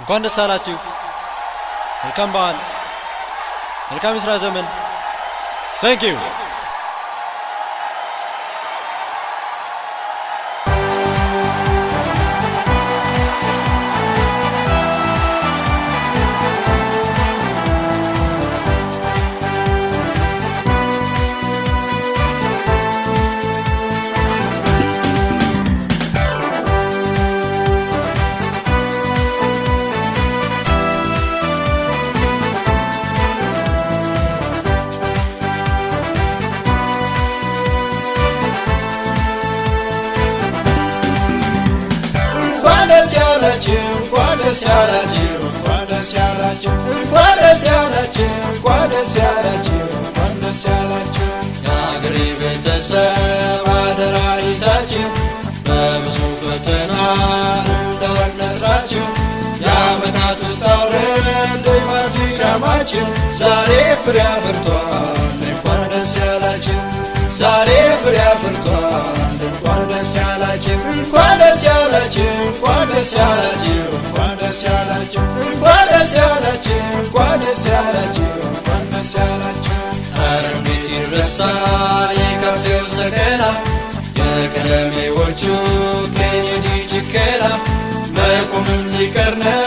እንኳን ደስ አላችሁ። መልካም በዓል፣ መልካም የሥራ ዘመን። Thank you. እንኳን ደስ ያላችሁ እንኳን ደስ ያላችሁ እንኳን ደስ ያላችሁ እንኳን ደስ ያላችሁ እንኳን ደስ ያላችሁ የአገሬ ቤተሰብ አደራ ይዛችሁ በብዙ ፈተና እንዳልነጥራችሁ የዓመታት ውጣ ውረድ ልፋት ድካማችሁ ዛሬ ፍሬ አፍርቷል። እንኳን ደስ ያላችሁ ዛሬ ፍሬ አፍርቷል። እንኳን ደስ ያላችሁ እንኳን ደስ ያላችሁ እንኳን ደስ ያላችሁ እንኳን ደስ ያላችሁ እንኳን ደስ ያላችሁ እንኳን ደስ ያላችሁ እንኳን ደስ ያላችሁ። ኧረ እንዴት ይረሳል የካፌው ሰቀላ የቀለሜዎቹ ኬኔዲ ችከላ መቆምም ሊቀር ነው